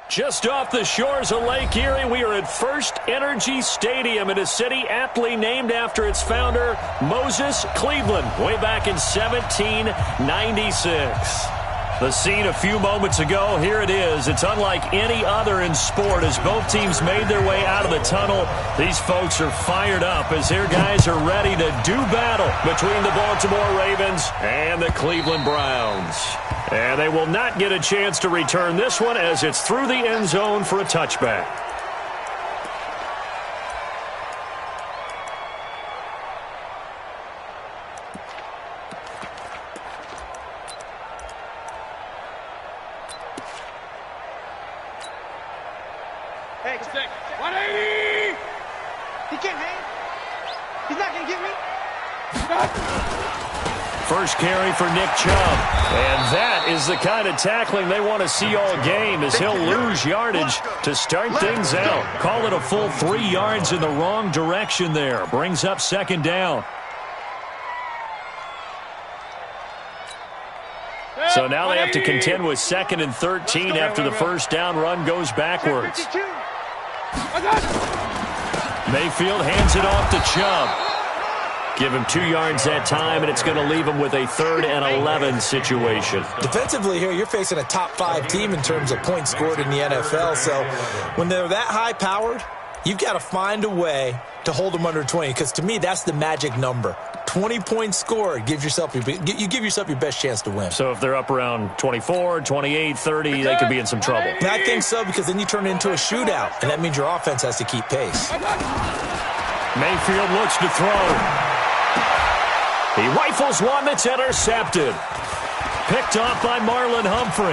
Just off the shores of Lake Erie, we are at First Energy Stadium in a city aptly named after its founder, Moses Cleveland, way back in 1796. The scene a few moments ago, here it is. It's unlike any other in sport as both teams made their way out of the tunnel. These folks are fired up as their guys are ready to do battle between the Baltimore Ravens and the Cleveland Browns. And they will not get a chance to return this one as it's through the end zone for a touchback. Hey, 180! He can't hang. He's not going to get me. First carry for Nick Chubb. And that is the kind of tackling they want to see all game as he'll lose yardage to start things out. Call it a full 3 yards in the wrong direction there. Brings up second down. So now they have to contend with 2nd and 13 after the first down run goes backwards. Mayfield hands it off to Chubb. Give him 2 yards that time, and it's going to leave him with a 3rd and 11 situation. Defensively here, you're facing a top 5 team in terms of points scored in the NFL. So when they're that high-powered, you've got to find a way to hold them under 20, because to me, that's the magic number. 20 points scored, you give yourself your best chance to win. So if they're up around 24, 28, 30, they could be in some trouble. And I think so, because then you turn it into a shootout, and that means your offense has to keep pace. Mayfield looks to throw. He rifles one that's intercepted. Picked off by Marlon Humphrey.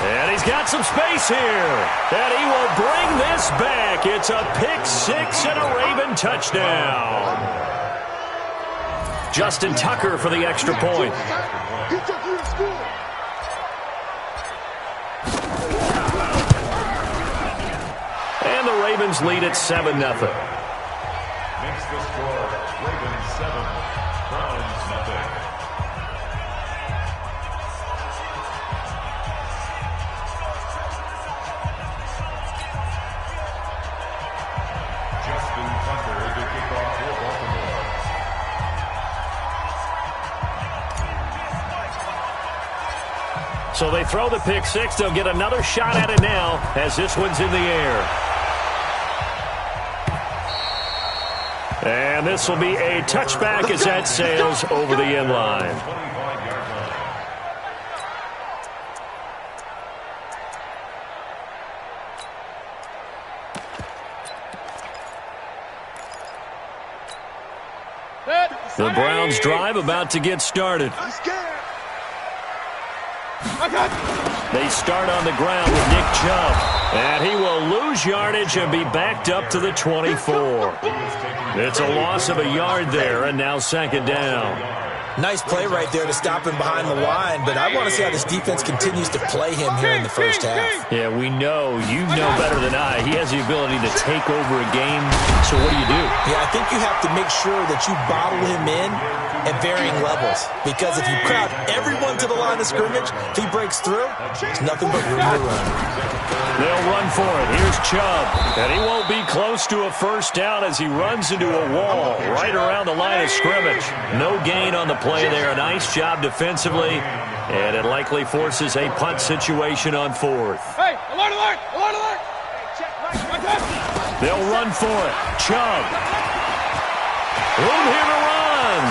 And he's got some space here. And he will bring this back. It's a pick 6 and a Raven touchdown. Justin Tucker for the extra point. And the Ravens lead at 7-0. Makes the score Ravens 7, Browns 0. Justin Tucker to kick off for Baltimore. So they throw the pick 6. They'll get another shot at it now as this one's in the air. And this will be a touchback as that sails over the end line. The Browns drive about to get started. They start on the ground with Nick Chubb. And he will lose yardage and be backed up to the 24. It's a loss of a yard there, and now second down. Nice play right there to stop him behind the line, but I want to see how this defense continues to play him here in the first half. Yeah, you know better than I. He has the ability to take over a game, so what do you do? Yeah, I think you have to make sure that you bottle him in at varying levels, because if you crowd everyone to the line of scrimmage, if he breaks through, there's nothing but room to run. They'll run for it. Here's Chubb, and he won't be close to a first down as he runs into a wall right around the line of scrimmage. No gain on the play there. A nice job defensively, and it likely forces a punt situation on 4th. Hey, alert, alert, alert, alert. They'll run for it. Chubb. Room here to run.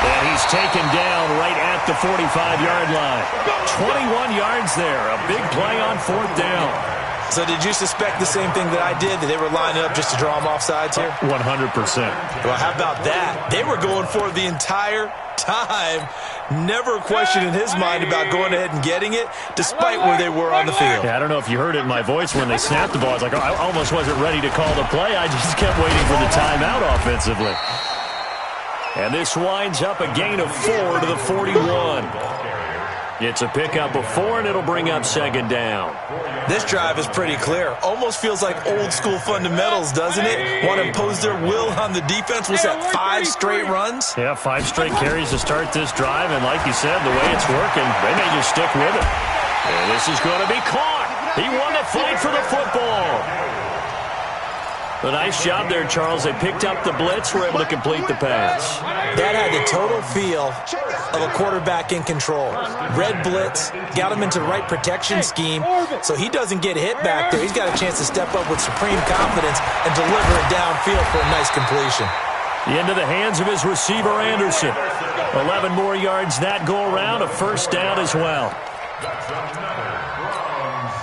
And he's taken down right at the 45-yard line. 21 yards there. A big play on 4th down. So did you suspect the same thing that I did, that they were lining up just to draw him off sides here? 100%. Well, how about that? They were going for it the entire time. Never a question in his mind about going ahead and getting it, despite where they were on the field. Yeah, I don't know if you heard it in my voice when they snapped the ball. I was like, I almost wasn't ready to call the play. I just kept waiting for the timeout offensively. And this winds up a gain of 4 to the 41. It's a pickup of 4, and it'll bring up second down. This drive is pretty clear. Almost feels like old-school fundamentals, doesn't it? Want to impose their will on the defense. Was that 5 straight runs? Yeah, 5 straight carries to start this drive, and like you said, the way it's working, they may just stick with it. And this is going to be caught. He won the fight for the football. A nice job there, Charles. They picked up the blitz, were able to complete the pass. That had the total feel of a quarterback in control. Red blitz, got him into the right protection scheme, so he doesn't get hit back there. He's got a chance to step up with supreme confidence and deliver it downfield for a nice completion. Into the hands of his receiver, Anderson. 11 more yards that go around, a first down as well. That's another Browns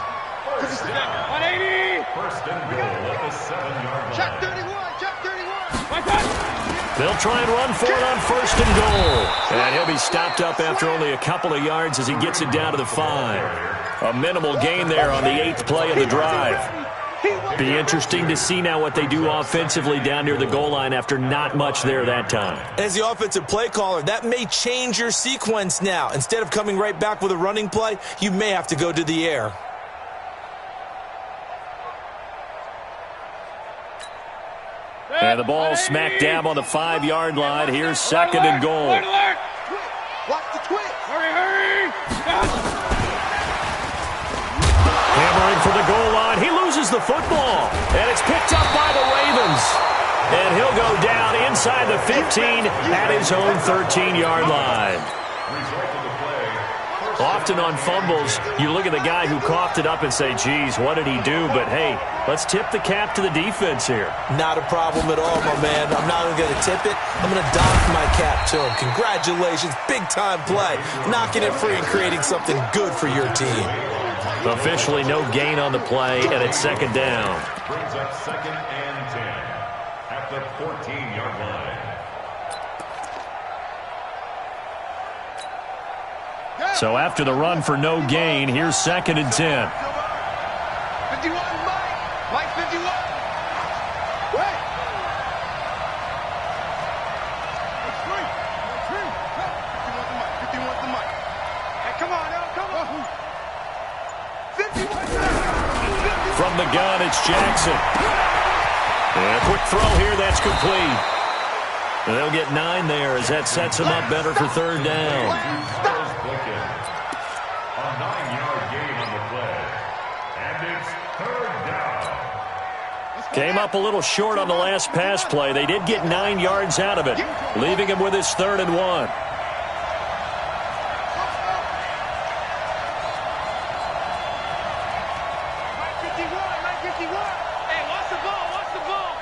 first down. 180. First and goal at the 7-yard line. Check 31. Check 31. They'll try and run for it on first and goal. And he'll be stopped up after only a couple of yards as he gets it down to the 5. A minimal gain there on the 8th play of the drive. Be interesting to see now what they do offensively down near the goal line after not much there that time. As the offensive play caller, that may change your sequence now. Instead of coming right back with a running play, you may have to go to the air. And the ball smack dab on the 5-yard line. Here's second and goal. Watch the twitch. Hurry. Hammering for the goal line. He loses the football. And it's picked up by the Ravens. And he'll go down inside the 15 at his own 13-yard line. Often on fumbles, you look at the guy who coughed it up and say, geez, what did he do? But, hey, let's tip the cap to the defense here. Not a problem at all, my man. I'm not even going to tip it. I'm going to doff my cap to him. Congratulations. Big-time play. Knocking it free and creating something good for your team. Officially no gain on the play, and it's second down. Brings up second and 10 at the 14-yard line. So after the run for no gain, here's second and 10. 51, Mike. Mike 51. Wait. It's free. 51's the Mike. Hey, come on now. Come on. 51. From the gun, it's Jackson. And a quick throw here, that's complete. They'll get 9 there as that sets them up better for third down. A 9-yard gain on the play. And it's third down. Came up a little short on the last pass play. They did get 9 yards out of it, leaving him with his third and 1. Mike 51. Mike 51. Hey, watch the ball. Watch the ball.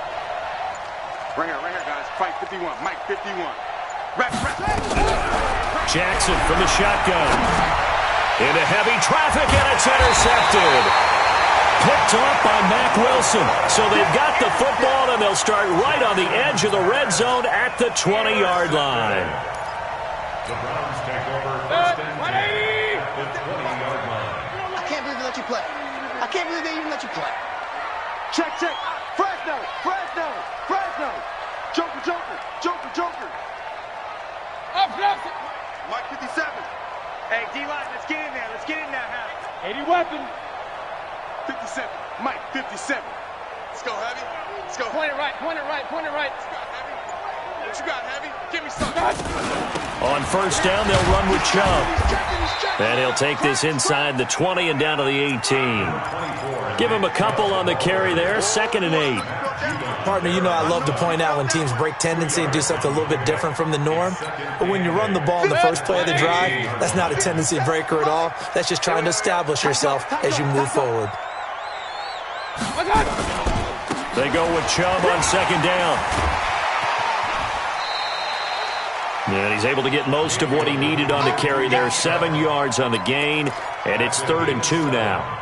Right here, guys. Fight 51. Mike 51. Rap. Jackson from the shotgun. Into heavy traffic, and it's intercepted. Picked off by Mack Wilson. So they've got the football, and they'll start right on the edge of the red zone at the 20-yard line. The Browns take over first and 10 at the 20-yard line. I can't believe they let you play. I can't believe they even let you play. Check. Fresno. Joker. Up. Mike 57. Hey, D-line, let's get in there. Let's get in there, Hal. 80 weapon. 57. Mike 57. Let's go, Heavy. Let's go. Point it right. Let's go, Heavy. What you got, Heavy? Give me something. On first down, they'll run with Chubb. And he'll take this inside the 20 and down to the 18. Give him a couple on the carry there. Second and 8. Partner, you know I love to point out when teams break tendency and do something a little bit different from the norm. But when you run the ball in the first play of the drive, that's not a tendency breaker at all. That's just trying to establish yourself as you move forward. They go with Chubb on second down. And he's able to get most of what he needed on the carry there. 7 yards on the gain, and it's 3rd and 2 now.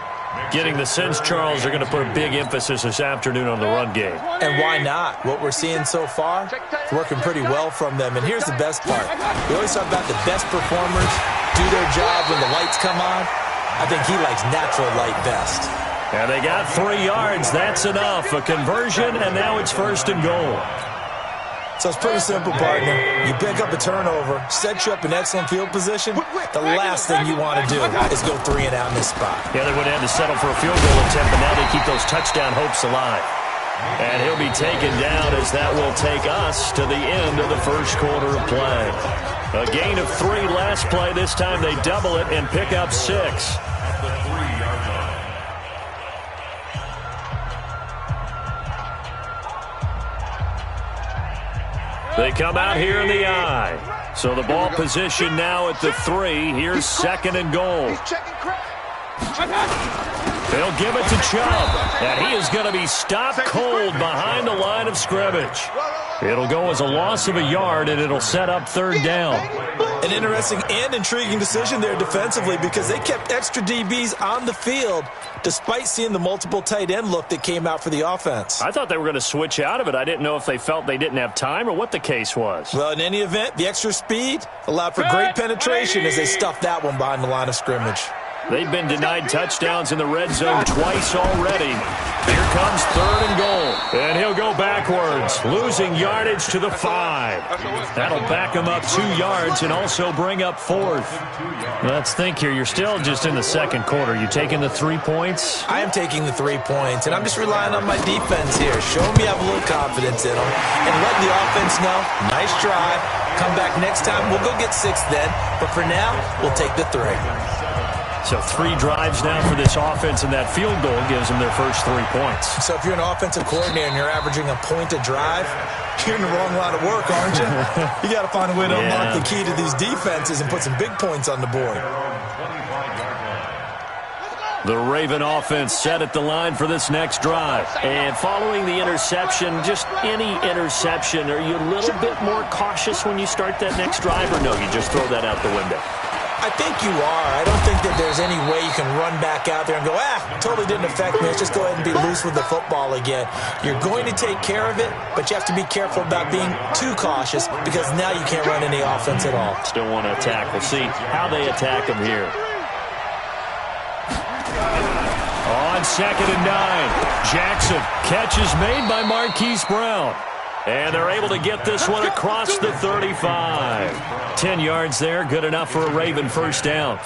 Getting the sense, Charles, they're going to put a big emphasis this afternoon on the run game. And why not? What we're seeing so far is working pretty well from them. And here's the best part. We always talk about the best performers do their job when the lights come on. I think he likes natural light best. And they got 3 yards. That's enough. A conversion, and now it's 1st and goal. So it's pretty simple, partner. You pick up a turnover, set you up in excellent field position. The last thing you want to do is go 3 and out in this spot. Yeah, they would have to settle for a field goal attempt, but now they keep those touchdown hopes alive. And he'll be taken down as that will take us to the end of the first quarter of play. A gain of 3 last play. This time they double it and pick up 6. They come out here in the I. So the ball position now at the 3. Here's 2nd and goal. They'll give it to Chubb, and he is going to be stopped cold behind the line of scrimmage. It'll go as a loss of a yard, and it'll set up 3rd down. An interesting and intriguing decision there defensively because they kept extra DBs on the field despite seeing the multiple tight end look that came out for the offense. I thought they were going to switch out of it. I didn't know if they felt they didn't have time or what the case was. Well, in any event, the extra speed allowed for great penetration as they stuffed that one behind the line of scrimmage. They've been denied touchdowns in the red zone twice already. Here comes 3rd and goal. And he'll go backwards, losing yardage to the 5. That'll back him up 2 yards and also bring up 4th. Let's think here. You're still just in the 2nd quarter. You taking the 3 points? I am taking the 3 points, and I'm just relying on my defense here. Show me I have a little confidence in them. And let the offense know, nice drive. Come back next time. We'll go get 6 then. But for now, we'll take the 3. So 3 drives now for this offense, and that field goal gives them their first 3 points. So if you're an offensive coordinator and you're averaging a point a drive, you're in the wrong line of work, aren't you? You got to find a way to unlock the key to these defenses and put some big points on the board. The Raven offense set at the line for this next drive. And following the interception, just any interception, are you a little bit more cautious when you start that next drive, or no, you just throw that out the window? I think you are. I don't think that there's any way you can run back out there and go, totally didn't affect me. Let's just go ahead and be loose with the football again. You're going to take care of it, but you have to be careful about being too cautious because now you can't run any offense at all. Still want to attack. We'll see how they attack them here. On 2nd and 9, Jackson. Catch is made by Marquise Brown. And they're able to get this one across the 35. 10 yards there, good enough for a Raven first down.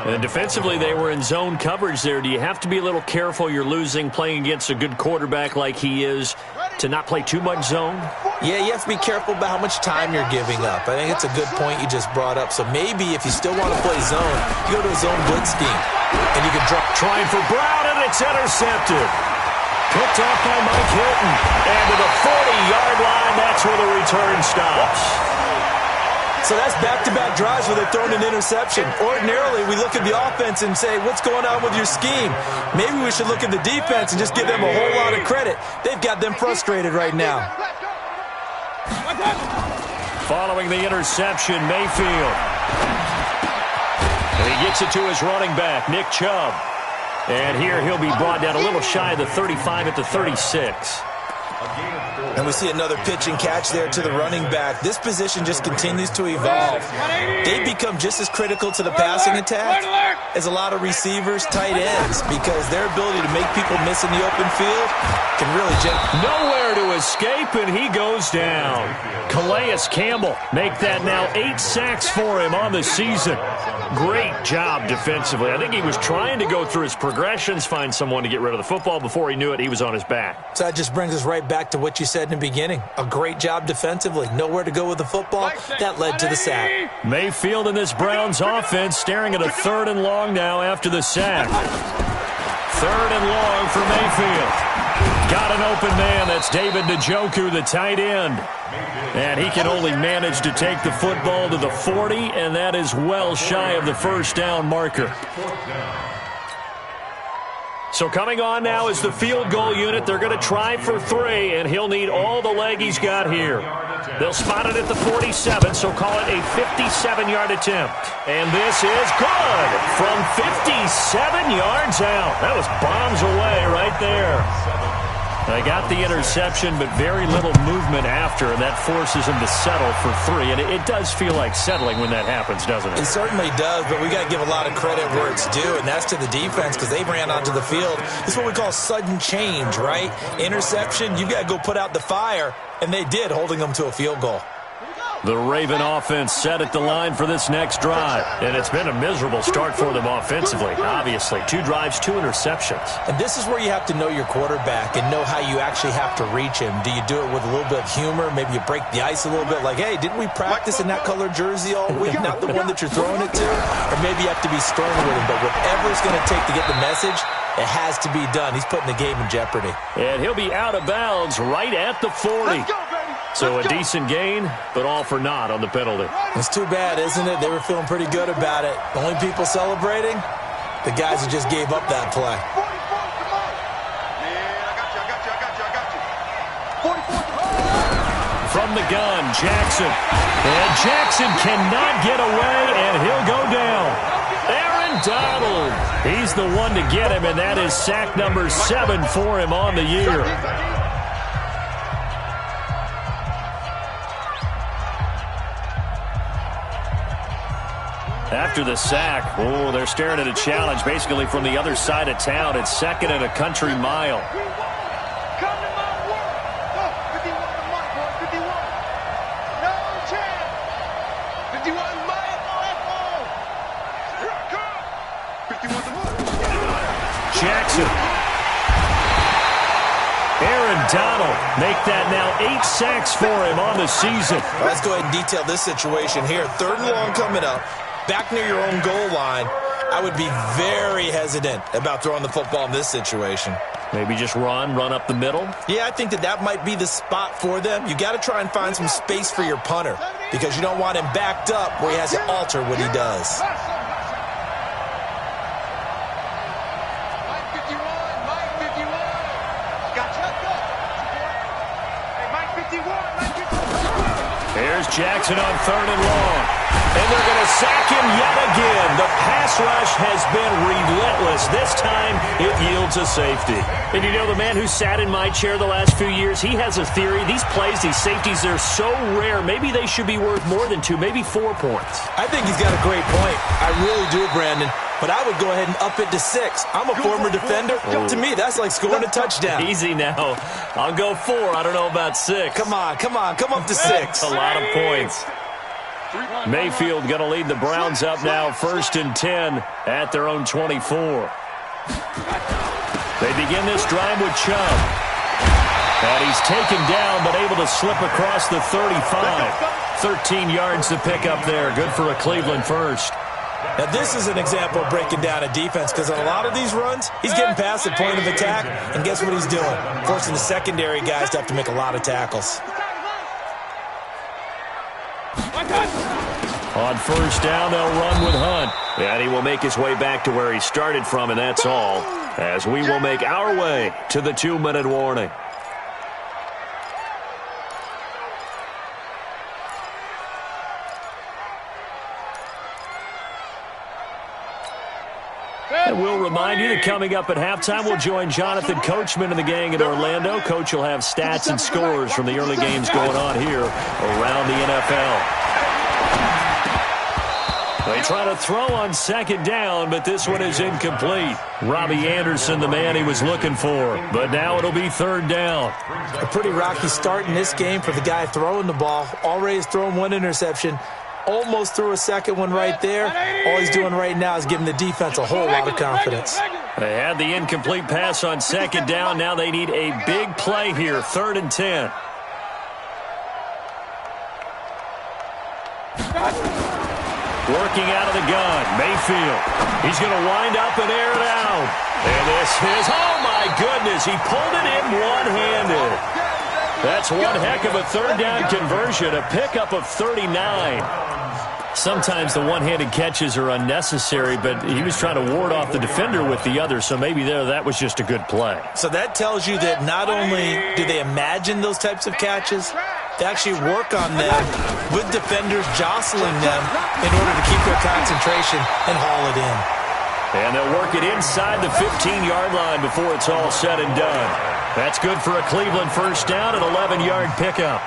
And defensively, they were in zone coverage there. Do you have to be a little careful? You're losing playing against a good quarterback like he is to not play too much zone? Yeah, you have to be careful about how much time you're giving up. I think it's a good point you just brought up. So maybe if you still want to play zone, you go to a zone blitz scheme. And you can trying for Brown, and it's intercepted. Picked off by Mike Hilton. And to the 40-yard line, that's where the return stops. So that's back-to-back drives where they're throwing an interception. Ordinarily, we look at the offense and say, what's going on with your scheme? Maybe we should look at the defense and just give them a whole lot of credit. They've got them frustrated right now. Following the interception, Mayfield. And he gets it to his running back, Nick Chubb. And here he'll be brought down a little shy of the 35 at the 36. And we see another pitch and catch there to the running back. This position just continues to evolve. They become just as critical to the passing attack as a lot of receivers, tight ends, because their ability to make people miss in the open field can really nowhere to escape, and he goes down. Calais Campbell make that now 8 sacks for him on the season. Great job defensively. I think he was trying to go through his progressions, find someone to get rid of the football. Before he knew it, he was on his back. So that just brings us right back to what you said in the beginning. A great job defensively. Nowhere to go with the football. That led to the sack. Mayfield in this Browns offense staring at a 3rd and long now after the sack. 3rd and long for Mayfield. Got an open man. That's David Njoku, the tight end. And he can only manage to take the football to the 40, and that is well shy of the first down marker. So coming on now is the field goal unit. They're going to try for 3, and he'll need all the leg he's got here. They'll spot it at the 47, so call it a 57-yard attempt. And this is good from 57 yards out. That was bombs away right there. They got the interception, but very little movement after, and that forces them to settle for 3. And it does feel like settling when that happens, doesn't it? It certainly does, but we got to give a lot of credit where it's due, and that's to the defense because they ran onto the field. This is what we call sudden change, right? Interception, you got to go put out the fire, and they did, holding them to a field goal. The Raven offense set at the line for this next drive. And it's been a miserable start for them offensively, obviously. 2 drives, 2 interceptions. And this is where you have to know your quarterback and know how you actually have to reach him. Do you do it with a little bit of humor? Maybe you break the ice a little bit like, hey, didn't we practice in that colored jersey all week? Not the one that you're throwing it to? Or maybe you have to be stern with him. But whatever it's going to take to get the message, it has to be done. He's putting the game in jeopardy. And he'll be out of bounds right at the 40. So a decent gain, but all for naught on the penalty. It's too bad, isn't it? They were feeling pretty good about it. The only people celebrating, the guys who just gave up that play. From the gun, Jackson. And Jackson cannot get away, and he'll go down. Aaron Donald. He's the one to get him, and that is sack number 7 for him on the year. After the sack, oh, they're staring at a challenge basically from the other side of town. It's 2nd and a country mile. Jackson. Aaron Donald make that now 8 sacks for him on the season. Let's go ahead and detail this situation here. 3rd and long coming up. Back near your own goal line. I would be very hesitant about throwing the football in this situation. Maybe just run up the middle? Yeah, I think that might be the spot for them. You got to try and find some space for your punter because you don't want him backed up where he has to alter what he does. Here's Jackson on 3rd and long. And they're going to sack him yet again. The pass rush has been relentless. This time, it yields a safety. And you know, the man who sat in my chair the last few years, he has a theory. These plays, these safeties, they're so rare. Maybe they should be worth more than 2, maybe 4 points. I think he's got a great point. I really do, Brandon. But I would go ahead and up it to 6. I'm a former defender. To me, that's like scoring a touchdown. Easy now. I'll go 4. I don't know about 6. Come on. Come up to 6. A lot of points. Mayfield going to lead the Browns up now, 1st and 10 at their own 24. They begin this drive with Chubb. And he's taken down, but able to slip across the 35. 13 yards to pick up there. Good for a Cleveland first. Now, this is an example of breaking down a defense because on a lot of these runs, he's getting past the point of attack, and guess what he's doing? Forcing the secondary guys to have to make a lot of tackles. On 1st down, they'll run with Hunt. And he will make his way back to where he started from, and that's all, as we will make our way to the 2-minute warning. And we'll remind you that coming up at halftime, we'll join Jonathan Coachman and the gang in Orlando. Coach will have stats and scores from the early games going on here around the NFL. They try to throw on 2nd down, but this one is incomplete. Robbie Anderson, the man he was looking for. But now it'll be 3rd down. A pretty rocky start in this game for the guy throwing the ball. Already has thrown 1 interception. Almost threw a 2nd one right there. All he's doing right now is giving the defense a whole lot of confidence. They had the incomplete pass on 2nd down. Now they need a big play here, 3rd and 10. Working out of the gun, Mayfield. He's going to wind up and air it out. And this is, oh my goodness, he pulled it in one-handed. That's one heck of a 3rd down conversion, a pickup of 39. Sometimes the one-handed catches are unnecessary, but he was trying to ward off the defender with the other, so maybe that was just a good play. So that tells you that not only do they imagine those types of catches, they actually work on them with defenders jostling them in order to keep their concentration and haul it in. And they'll work it inside the 15-yard line before it's all said and done. That's good for a Cleveland 1st down, an 11-yard pickup.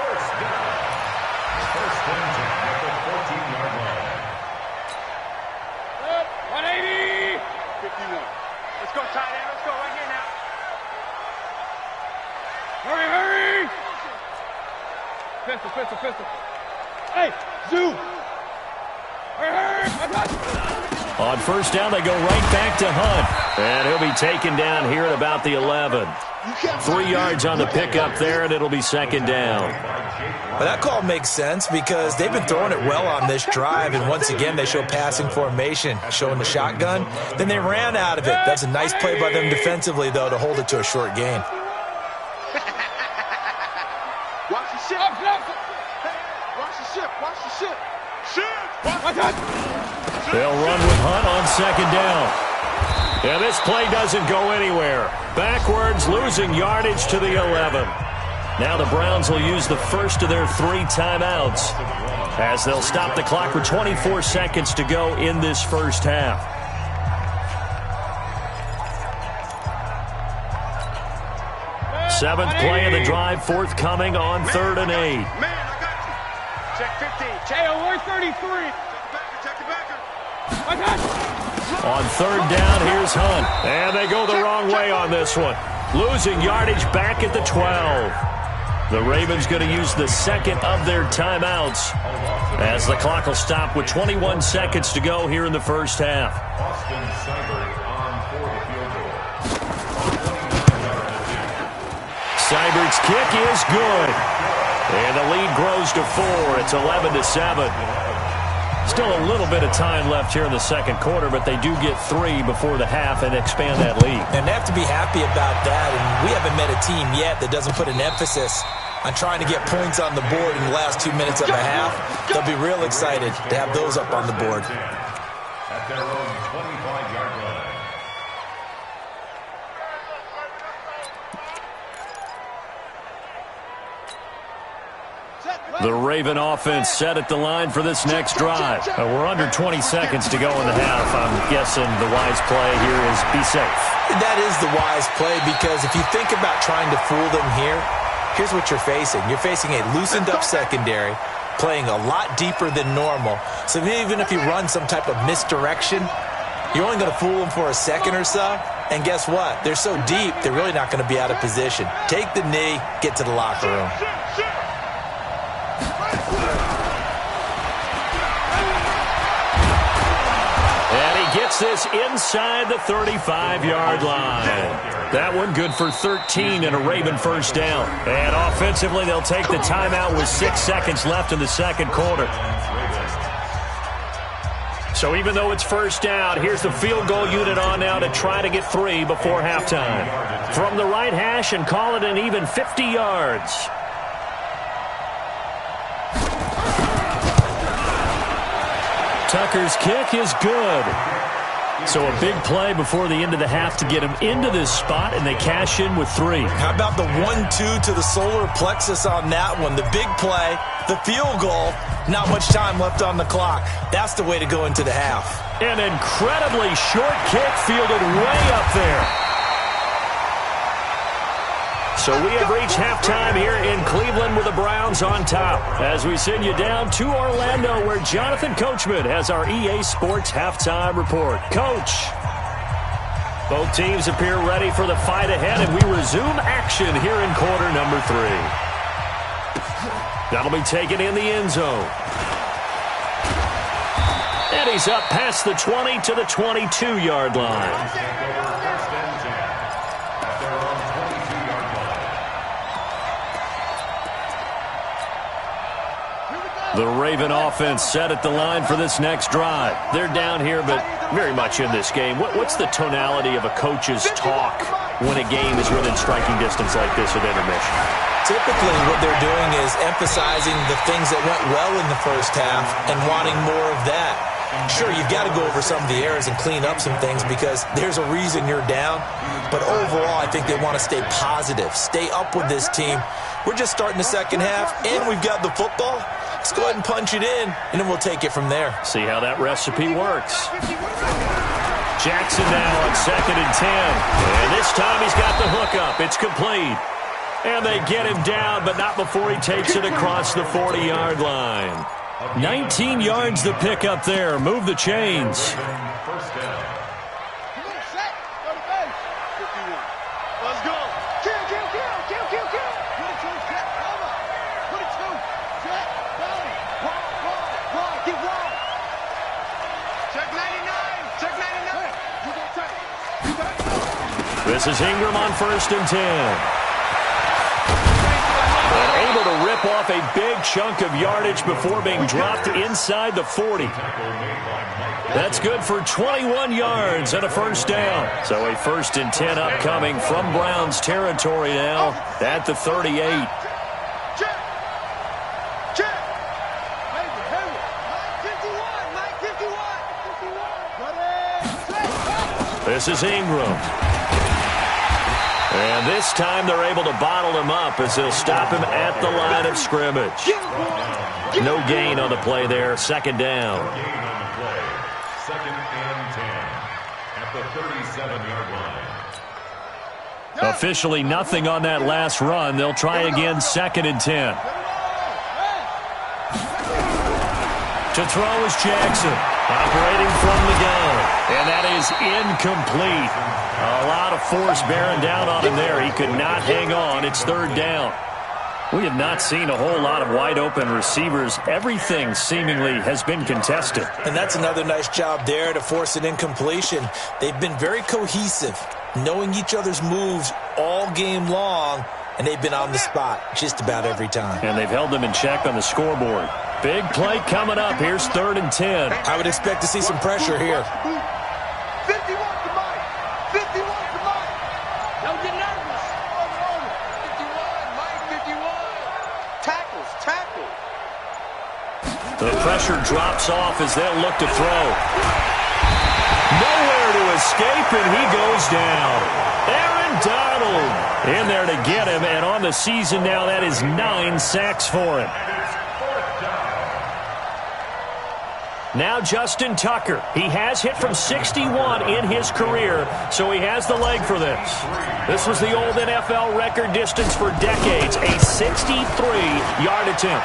Pistol. Hey, Zoo! On 1st down, they go right back to Hunt. And he'll be taken down here at about the 11. 3 yards on the pickup there, and it'll be 2nd down. But that call makes sense because they've been throwing it well on this drive, and once again, they show passing formation, showing the shotgun. Then they ran out of it. That's a nice play by them defensively, though, to hold it to a short gain. Watch the shit. They'll run with Hunt on second down. And this play doesn't go anywhere. Backwards, losing yardage to the 11. Now the Browns will use the first of their 3 timeouts as they'll stop the clock with 24 seconds to go in this first half. Seventh play of the drive forthcoming on 3rd and 8. Man, I got you. Check 15. Check 33. Check the backer. I got you. On 3rd down, here's Hunt. And they go the wrong way on this one. Losing yardage back at the 12. The Ravens going to use the second of their timeouts as the clock will stop with 21 seconds to go here in the first half. Seibert's kick is good. And the lead grows to 4. It's 11-7. Still a little bit of time left here in the second quarter, but they do get 3 before the half and expand that lead. And they have to be happy about that. And we haven't met a team yet that doesn't put an emphasis on trying to get points on the board in the last 2 minutes of a half. They'll be real excited to have those up on the board. At their own 25-yard line. The Raven offense set at the line for this next drive. We're under 20 seconds to go in the half. I'm guessing the wise play here is be safe. That is the wise play, because if you think about trying to fool them here, here's what you're facing. You're facing a loosened up secondary, playing a lot deeper than normal. So even if you run some type of misdirection, you're only going to fool them for a second or so. And guess what? They're so deep, they're really not going to be out of position. Take the knee, get to the locker room. Gets this inside the 35-yard line. That one good for 13 and a Raven first down. And offensively, they'll take the timeout with 6 seconds left in the second quarter. So even though it's first down, here's the field goal unit on now to try to get 3 before halftime. From the right hash and call it an even 50 yards. Tucker's kick is good. So a big play before the end of the half to get him into this spot, and they cash in with 3. How about the 1-2 to the solar plexus on that one? The big play, the field goal, not much time left on the clock. That's the way to go into the half. An incredibly short kick fielded way up there. So we have reached halftime here in Cleveland with the Browns on top as we send you down to Orlando where Jonathan Coachman has our EA Sports halftime report. Coach, both teams appear ready for the fight ahead, and we resume action here in quarter number 3. That'll be taken in the end zone. And he's up past the 20 to the 22-yard line. The Raven offense set at the line for this next drive. They're down here, but very much in this game. What's the tonality of a coach's talk when a game is within striking distance like this at intermission? Typically, what they're doing is emphasizing the things that went well in the first half and wanting more of that. Sure, you've got to go over some of the errors and clean up some things because there's a reason you're down. But overall, I think they want to stay positive, stay up with this team. We're just starting the second half, and we've got the football. Let's go ahead and punch it in, and then we'll take it from there. See how that recipe works. Jackson now on 2nd and 10. And this time he's got the hookup. It's complete. And they get him down, but not before he takes it across the 40-yard line. 19 yards to pick up there. Move the chains. First down. Let's go. Kill, kill, kill, kill, kill, kill. Put it to Jack. Cover. Put it to Jack. Bounty. Wrong. Get wrong. Check 99. Check 99. You go tight. You got it. This is Ingram on 1st and 10. And able to rip off a big chunk of yardage before being dropped inside the 40. That's good for 21 yards and a first down. So a 1st and 10 upcoming from Browns territory now at the 38. This is Ingram. And this time they're able to bottle him up as they'll stop him at the line of scrimmage. No gain on the play there. Second down. Gain on the play. Second and 10 at the 37-yard line. Officially nothing on that last run. They'll try again second and 10. To throw is Jackson, operating from the gun. And that is incomplete. A lot of force bearing down on him there. He could not hang on. It's third down. We have not seen a whole lot of wide-open receivers. Everything seemingly has been contested. And that's another nice job there to force an incompletion. They've been very cohesive, knowing each other's moves all game long, and they've been on the spot just about every time. And they've held them in check on the scoreboard. Big play coming up. Here's third and 10. I would expect to see some pressure here. 51 to Mike. 51 to Mike. Don't get nervous. 51, Mike, 51. Tackles. The pressure drops off as they'll look to throw. Nowhere to escape, and he goes down. Aaron Donald in there to get him, and on the season now, that is 9 sacks for him. Now Justin Tucker. He has hit from 61 in his career, so he has the leg for this. This was the old NFL record distance for decades, a 63-yard attempt.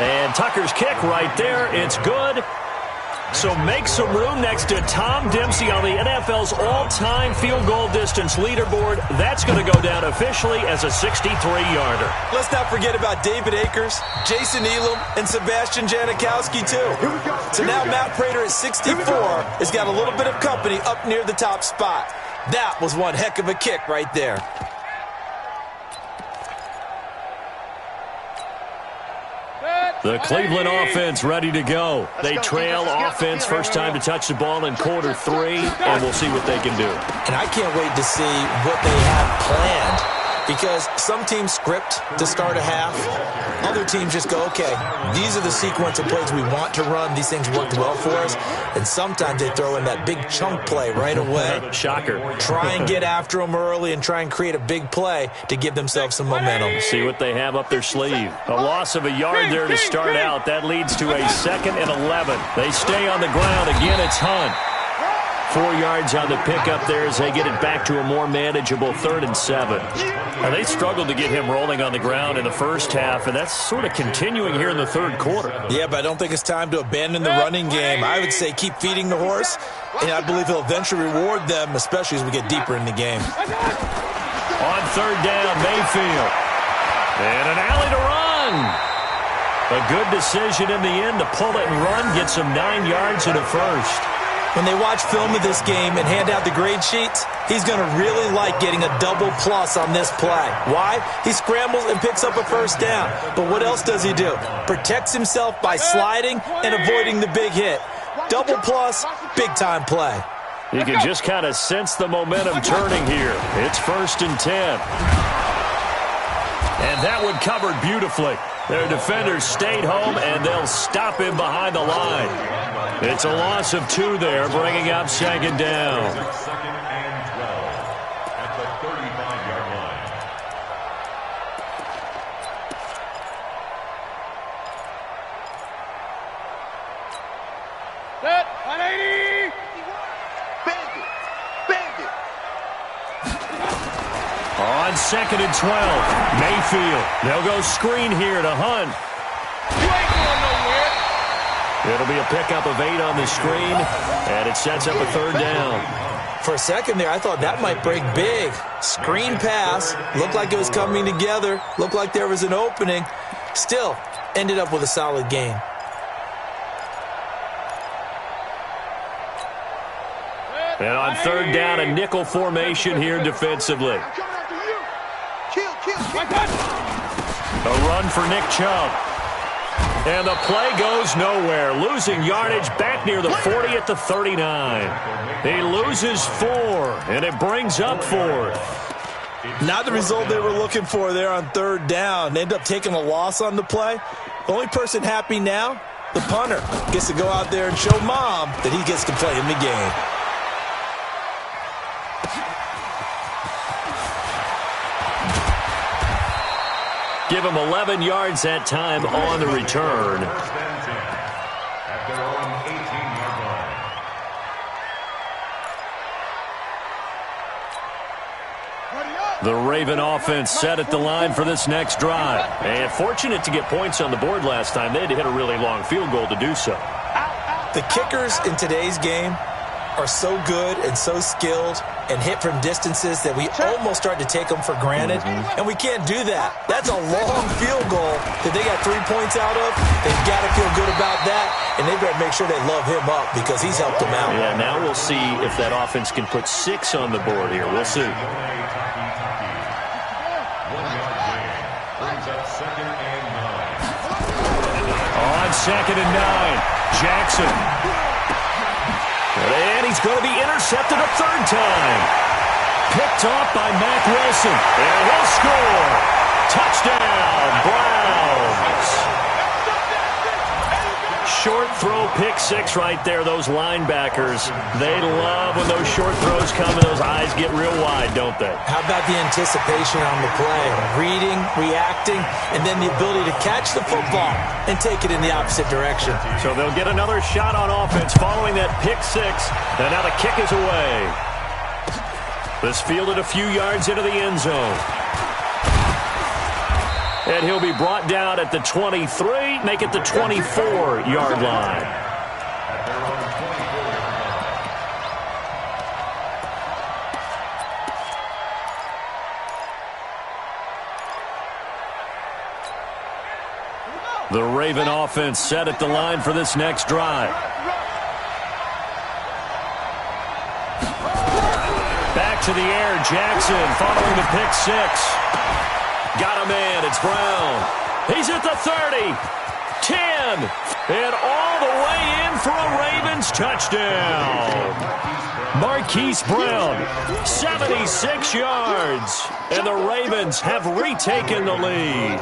And Tucker's kick right there, it's good. So make some room next to Tom Dempsey on the NFL's all-time field goal distance leaderboard. That's going to go down officially as a 63-yarder. Let's not forget about David Akers, Jason Elam, and Sebastian Janikowski, too. So now Matt Prater at 64 has got a little bit of company up near the top spot. That was one heck of a kick right there. The Cleveland offense ready to go. They trail offense first time to touch the ball in quarter 3, and we'll see what they can do. And I can't wait to see what they have planned, because some teams script to start a half. Other teams just go, okay, these are the sequence of plays we want to run. These things worked well for us. And sometimes they throw in that big chunk play right away. Shocker. Try and get after them early and try and create a big play to give themselves some momentum. See what they have up their sleeve. A loss of a yard there to start out. That leads to a 2nd and 11. They stay on the ground. Again, it's Hunt. 4 yards on the pickup there as they get it back to a more manageable 3rd and 7. Now, they struggled to get him rolling on the ground in the first half, and that's sort of continuing here in the third quarter. Yeah, but I don't think it's time to abandon the running game. I would say keep feeding the horse, and I believe he'll eventually reward them, especially as we get deeper in the game. On 3rd down, Mayfield. And an alley to run. A good decision in the end to pull it and run, gets him 9 yards in a first. When they watch film of this game and hand out the grade sheets, he's going to really like getting a double plus on this play. Why? He scrambles and picks up a first down. But what else does he do? Protects himself by sliding and avoiding the big hit. Double plus, big-time play. You can just kind of sense the momentum turning here. It's 1st and 10. And that one covered beautifully. Their defenders stayed home, and they'll stop him behind the line. It's a loss of 2 there, bringing up 2nd down. 2nd and 12 at the 35-yard line. Set, 180. Bandit. On 2nd and 12, Mayfield. They'll go screen here to Hunt. You ain't going nowhere. It'll be a pickup of 8 on the screen, and it sets up a 3rd down. For a second there, I thought that might break big. Screen pass. Looked like it was coming together. Looked like there was an opening. Still, ended up with a solid game. And on 3rd down, a nickel formation here defensively. A run for Nick Chubb. And the play goes nowhere. Losing yardage back near the 40 at the 39. He loses 4, and it brings up 4th. Not the result they were looking for there on 3rd down. They end up taking a loss on the play. The only person happy now, the punter, gets to go out there and show Mom that he gets to play in the game. Give them 11 yards that time on the return. First and 10 at their own 18-yard line. The Raven offense set at the line for this next drive. And fortunate to get points on the board last time. They had to hit a really long field goal to do so. The kickers in today's game are so good and so skilled and hit from distances that we almost start to take them for granted, and we can't do that. That's a long field goal that they got 3 points out of. They've got to feel good about that, and they better make sure they love him up because he's helped them out. Yeah, now we'll see if that offense can put 6 on the board here. We'll see. 1 yard gain brings up second and 9. On second and 9, Jackson. And he's going to be intercepted a third time. Picked off by Mack Wilson. And he'll score. Touchdown, Browns. Short throw, pick 6 right there. Those linebackers, they love when those short throws come and those eyes get real wide, don't they? How about the anticipation on the play? Reading, reacting, and then the ability to catch the football and take it in the opposite direction. So they'll get another shot on offense following that pick 6. And now the kick is away. This fielded a few yards into the end zone. And he'll be brought down at the 23, make it the 24-yard line. At their own 24-yard line. The Raven offense set at the line for this next drive. Back to the air, Jackson following the pick 6. Got a man, it's Brown. He's at the 30, 10, and all the way in for a Ravens touchdown. Marquise Brown, 76 yards, and the Ravens have retaken the lead.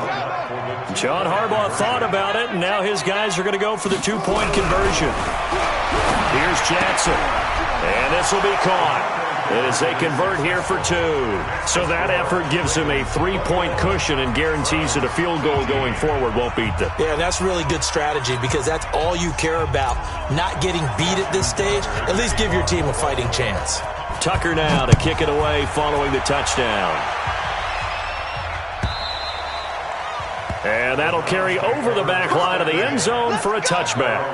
John Harbaugh thought about it, and now his guys are going to go for the 2-point conversion. Here's Jackson, and this will be caught as they convert here for 2. So that effort gives them a 3-point cushion and guarantees that a field goal going forward won't beat them. Yeah, that's really good strategy because that's all you care about. Not getting beat at this stage. At least give your team a fighting chance. Tucker now to kick it away following the touchdown. And that'll carry over the back line of the end zone for a touchback.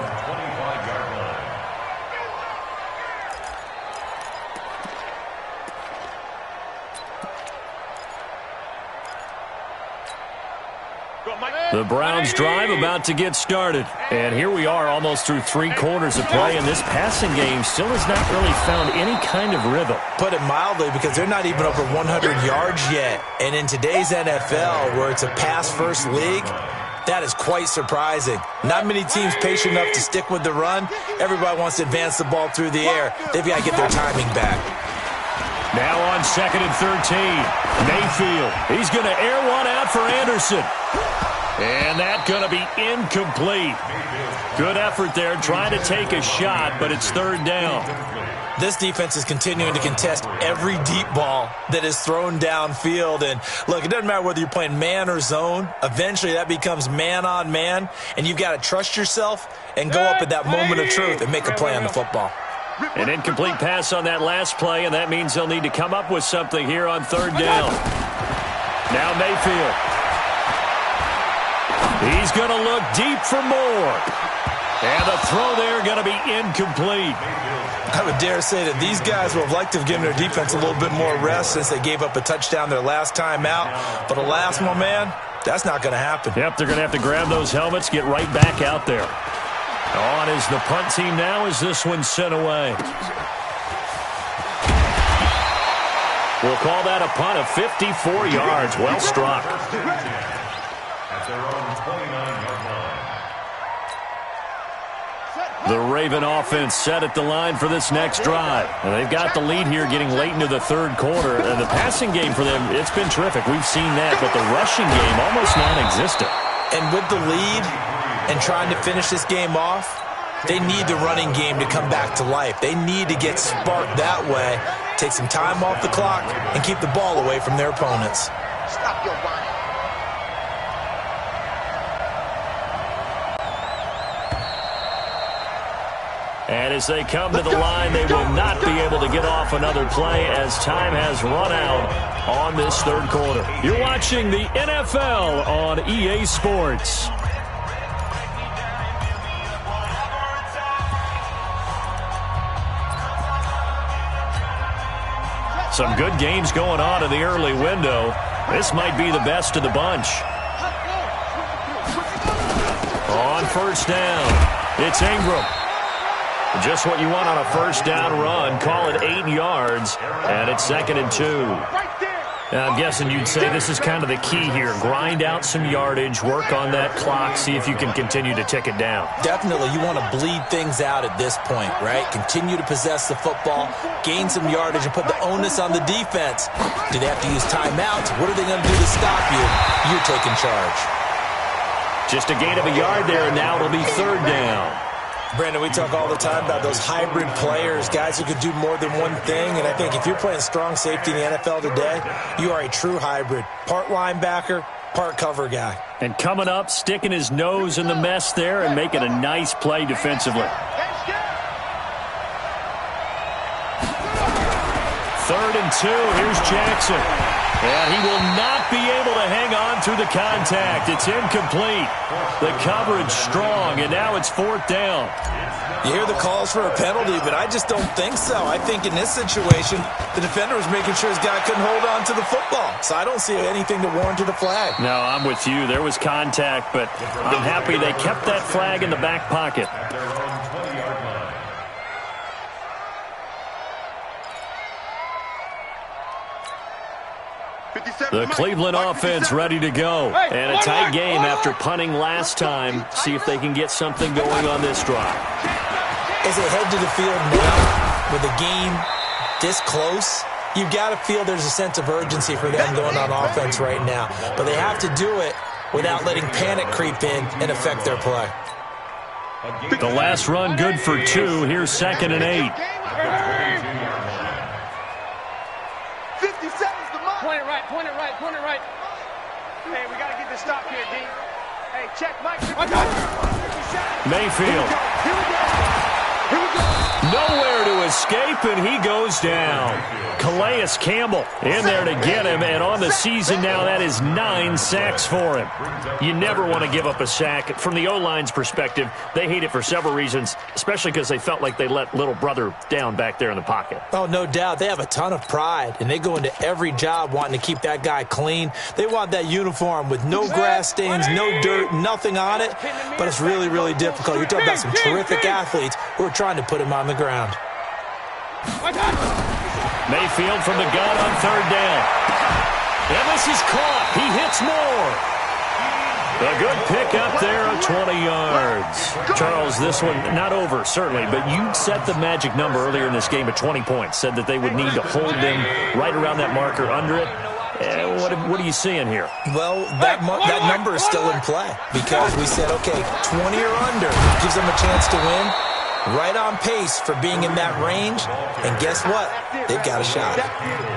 The Browns drive about to get started. And here we are almost through 3 quarters of play, and this passing game still has not really found any kind of rhythm. Put it mildly, because they're not even over 100 yards yet. And in today's NFL, where it's a pass-first league, that is quite surprising. Not many teams patient enough to stick with the run. Everybody wants to advance the ball through the air. They've got to get their timing back. Now on second and 13, Mayfield. He's going to air one out for Anderson. And that's going to be incomplete. Good effort there, trying to take a shot, but it's third down. This defense is continuing to contest every deep ball that is thrown downfield. And look, it doesn't matter whether you're playing man or zone. Eventually that becomes man on man, and you've got to trust yourself and go up at that moment of truth and make a play on the football. An incomplete pass on that last play, and that means they'll need to come up with something here on third down. Now Mayfield. He's going to look deep for more. And the throw there going to be incomplete. I would dare say that these guys would have liked to have given their defense a little bit more rest since they gave up a touchdown their last time out. But alas, my man, that's not going to happen. Yep, they're going to have to grab those helmets, get right back out there. On is the punt team now as this one's sent away. We'll call that a punt of 54 yards. Well struck. At their own 29-yard line. The Raven offense set at the line for this next drive. And they've got the lead here getting late into the third quarter. And the passing game for them, it's been terrific. We've seen that, but the rushing game almost non-existent. And with the lead and trying to finish this game off, they need the running game to come back to life. They need to get sparked that way, take some time off the clock, and keep the ball away from their opponents. Stop your running. And as they come to the line, they will not be able to get off another play as time has run out on this third quarter. You're watching the NFL on EA Sports. Some good games going on in the early window. This might be the best of the bunch. On first down, it's Ingram. Just what you want on a first down run. Call it 8 yards, and it's 2nd and 2. Now, I'm guessing you'd say this is kind of the key here. Grind out some yardage, work on that clock, see if you can continue to tick it down. Definitely, you want to bleed things out at this point, right? Continue to possess the football, gain some yardage, and put the onus on the defense. Do they have to use timeouts? What are they going to do to stop you? You're taking charge. Just a gain of a yard there, and now it'll be 3rd down. Brandon, we talk all the time about those hybrid players, guys who could do more than one thing, and I think if you're playing strong safety in the NFL today, you are a true hybrid. Part linebacker, part cover guy. And coming up, sticking his nose in the mess there and making a nice play defensively. 3rd and 2, here's Jackson. And he will not be able to hang on through the contact. It's incomplete. The coverage strong, and now it's 4th down. You hear the calls for a penalty, but I just don't think so. I think in this situation, the defender was making sure his guy couldn't hold on to the football. So I don't see anything to warrant a flag. No, I'm with you. There was contact, but I'm happy they kept that flag in the back pocket. The Cleveland offense ready to go. And a tight game after punting last time. See if they can get something going on this drive. As they head to the field now with a game this close, you've got to feel there's a sense of urgency for them going on offense right now. But they have to do it without letting panic creep in and affect their play. The last run good for 2. Here's 2nd and 8. 50 seconds to mark. Point it right, point it right, point it right. Hey, we got to get this stop here, D. Hey, check Mike. Mayfield. Here we go. Nowhere to escape, and he goes down. Calais Campbell in there to get him, and on the season now, that is 9 sacks for him. You never want to give up a sack. From the O-line's perspective, they hate it for several reasons, especially because they felt like they let little brother down back there in the pocket. Oh, no doubt. They have a ton of pride, and they go into every job wanting to keep that guy clean. They want that uniform with no grass stains, no dirt, nothing on it, but it's really, really difficult. You're talking about some terrific athletes who are trying to put him on the ground. Mayfield from the gun on 3rd down. And this is caught. He hits more. A good pick up there of 20 yards. Charles, this one not over, certainly, but you set the magic number earlier in this game at 20 points. Said that they would need to hold them right around that marker under it. What are you seeing here? Well, that number is still in play because we said, okay, 20 or under gives them a chance to win. Right on pace for being in that range. And guess what? They've got a shot.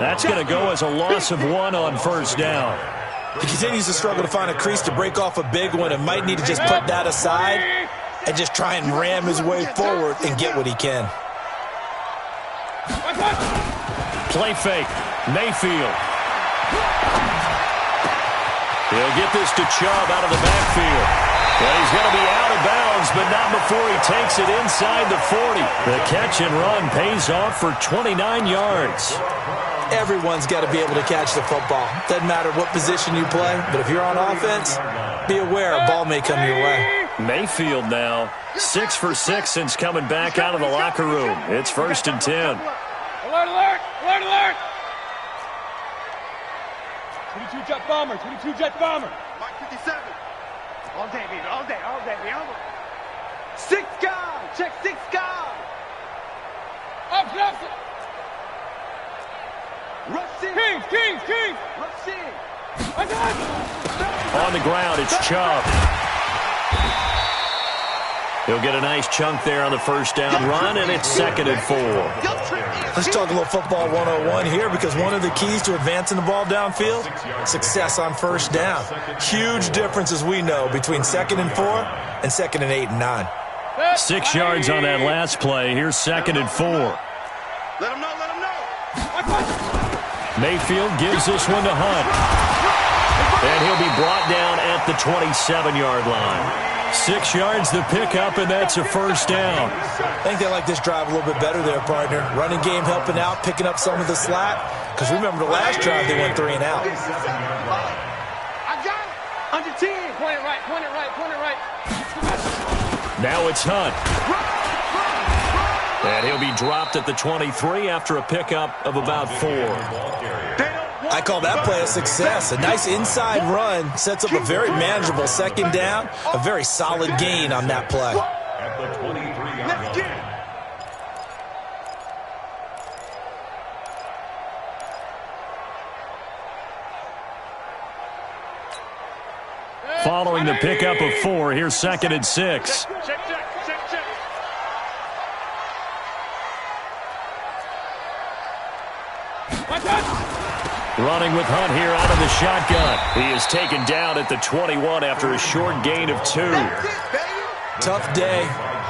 That's going to go as a loss of 1 on 1st down. He continues to struggle to find a crease to break off a big one and might need to just put that aside and just try and ram his way forward and get what he can. Play fake. Mayfield. He'll get this to Chubb out of the backfield. Well, he's going to be out of bounds, but not before he takes it inside the 40. The catch and run pays off for 29 yards. Everyone's got to be able to catch the football. Doesn't matter what position you play, but if you're on offense, be aware a ball may come your way. Mayfield now, 6 for 6 since coming back out of the locker room. It's 1st and 10. Alert, alert, alert, alert. 22 jet bomber, 22 jet bomber. Mike 57. All day, baby, all day, all day, baby. 6 guys, check 6 guys. Up, up. Rush in. Kings. Rush in. On the ground, it's Chubb. He'll get a nice chunk there on the first down run, and it's 2nd and 4. Let's talk a little football 101 here because one of the keys to advancing the ball downfield, success on first down. Huge difference, as we know, between 2nd and 4 and 2nd and 8 and 9. 6 yards on that last play. Here's 2nd and 4. Let him know, let him know. Mayfield gives this one to Hunt. And he'll be brought down at the 27-yard line. 6 yards the pickup, and that's a first down. I think they like this drive a little bit better there, partner. Running game helping out, picking up some of the slack. Because remember the last drive, they went 3 and out. I got it. Under 10. Point it right, point it right, point it right. Now it's Hunt. And he'll be dropped at the 23 after a pickup of about 4. I call that play a success. A nice inside run sets up a very manageable 2nd down. A very solid gain on that play. At the 23-yard line. Following the pickup of 4, here's 2nd and 6. Check. Running with Hunt here out of the shotgun. He is taken down at the 21 after a short gain of 2. Tough day,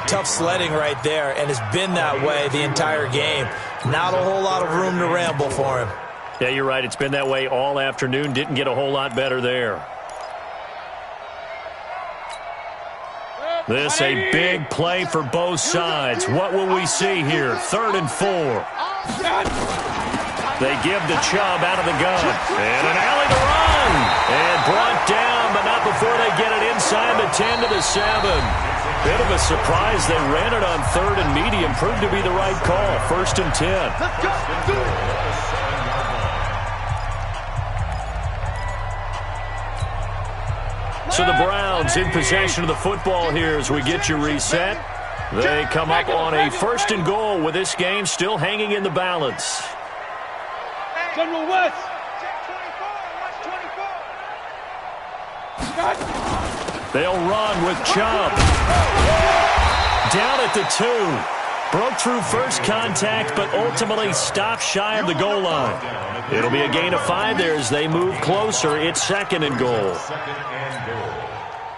tough sledding right there, and it's been that way the entire game. Not a whole lot of room to ramble for him. Yeah, you're right. It's been that way all afternoon. Didn't get a whole lot better there. This a big play for both sides. What will we see here? 3rd and 4. They give the Chubb out of the gun. And an alley to run. And brought down, but not before they get it inside the 10 to the 7. Bit of a surprise. They ran it on 3rd and medium. Proved to be the right call. 1st and 10. So the Browns in possession of the football here as we get you reset. They come up on a 1st and goal with this game still hanging in the balance. General West. They'll run with Chubb. Down at the 2. Broke through first contact, but ultimately stopped shy of the goal line. It'll be a gain of 5 there as they move closer. It's 2nd and goal. 2nd and goal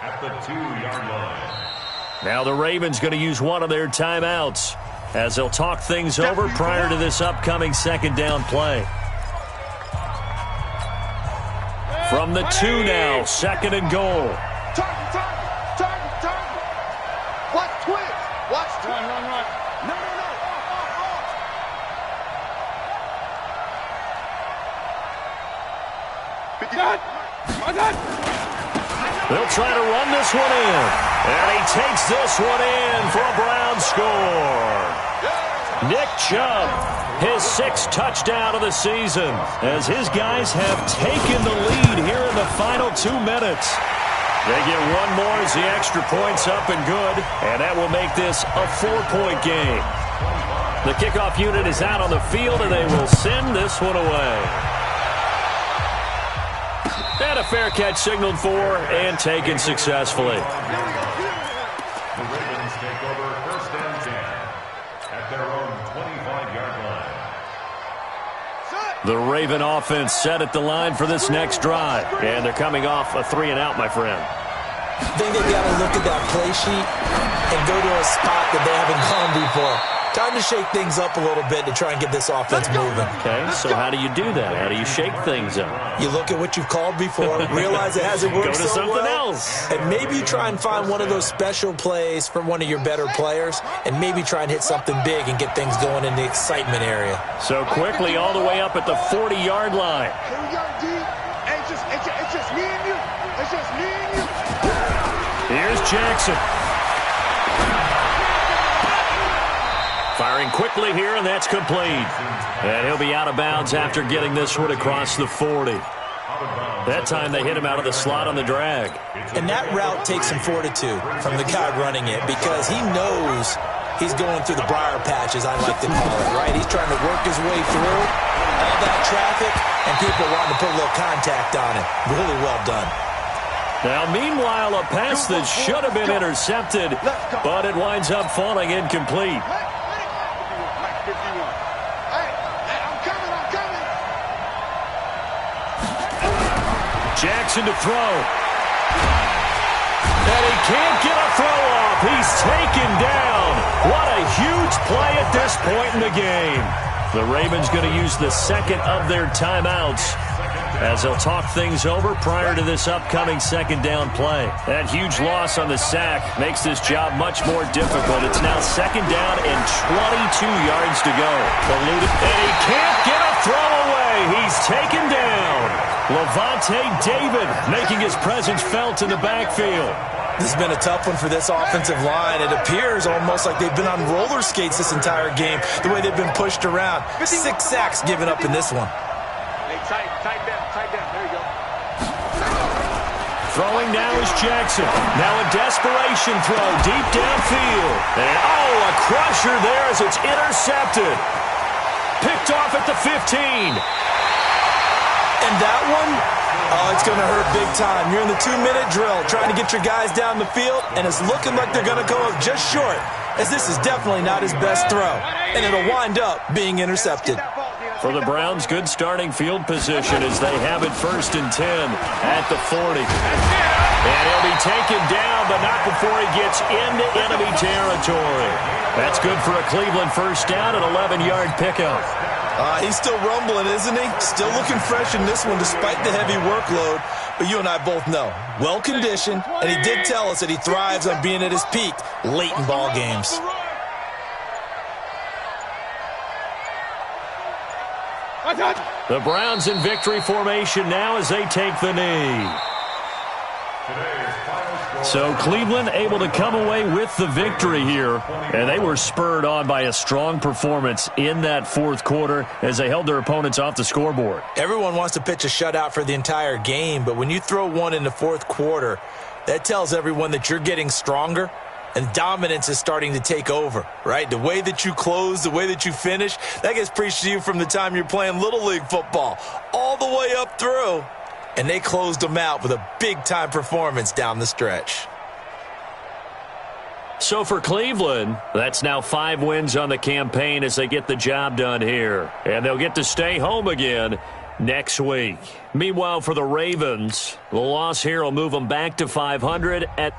at the 2-yard line. Now the Ravens going to use one of their timeouts as they'll talk things over prior to this upcoming 2nd down play. From the 2 now, 2nd and goal. Target. Watch twins. Watch twins. Run. No. They'll try to run this one in. And he takes this one in for a Brown score. Nick Chubb, his 6th touchdown of the season, as his guys have taken the lead here in the final 2 minutes. They get one more as the extra point's up and good, and that will make this a 4-point game. The kickoff unit is out on the field, and they will send this one away. And a fair catch signaled for and taken successfully. The Ravens take over 1st and 10 at their own 25-yard line. The Raven offense set at the line for this next drive. And they're coming off a 3-and-out, my friend. I think they got to look at that play sheet and go to a spot that they haven't gone before. Time to shake things up a little bit to try and get this offense moving. Okay, so how do you do that? How do you shake things up? You look at what you've called before, realize it hasn't worked Go to so something well, else. and maybe try and find one of those special plays from one of your better players, and maybe try and hit something big and get things going in the excitement area. So quickly all the way up at the 40-yard line. Here we go, D. It's just me and you. It's just me and you. Here's Jackson. Firing quickly here, and that's complete. And he'll be out of bounds after getting this one across the 40. That time they hit him out of the slot on the drag. And that route takes some fortitude from the guy running it because he knows he's going through the briar patch, as I like to call it, right? He's trying to work his way through all that traffic, and people wanting to put a little contact on it. Really well done. Now, meanwhile, a pass that should have been intercepted, but it winds up falling incomplete. Jackson to throw. And he can't get a throw off. He's taken down. What a huge play at this point in the game. The Ravens going to use the second of their timeouts as they'll talk things over prior to this upcoming second down play. That huge loss on the sack makes this job much more difficult. It's now second down and 22 yards to go. And he can't get a throw away. He's taken down. Levante David making his presence felt in the backfield. This has been a tough one for this offensive line. It appears almost like they've been on roller skates this entire game, the way they've been pushed around. 6 sacks given up in this one. Hey, tight down. There you go. Throwing now is Jackson. Now a desperation throw deep downfield. And a crusher there as it's intercepted. Picked off at the 15. And that one, it's going to hurt big time. You're in the 2-minute drill trying to get your guys down the field, and it's looking like they're going to go up just short, as this is definitely not his best throw. And it'll wind up being intercepted. For the Browns, good starting field position as they have it 1st and 10 at the 40. And he'll be taken down, but not before he gets into enemy territory. That's good for a Cleveland first down, an 11-yard pickup. He's still rumbling, isn't he? Still looking fresh in this one despite the heavy workload. But you and I both know, well-conditioned, and he did tell us that he thrives on being at his peak late in ball games. The Browns in victory formation now as they take the knee. So Cleveland able to come away with the victory here, and they were spurred on by a strong performance in that 4th quarter as they held their opponents off the scoreboard. Everyone wants to pitch a shutout for the entire game, but when you throw one in the 4th quarter, that tells everyone that you're getting stronger and dominance is starting to take over, right? The way that you close, the way that you finish, that gets preached to you from the time you're playing Little League football all the way up through. And they closed them out with a big-time performance down the stretch. So for Cleveland, that's now 5 wins on the campaign as they get the job done here. And they'll get to stay home again next week. Meanwhile, for the Ravens, the loss here will move them back to 500 at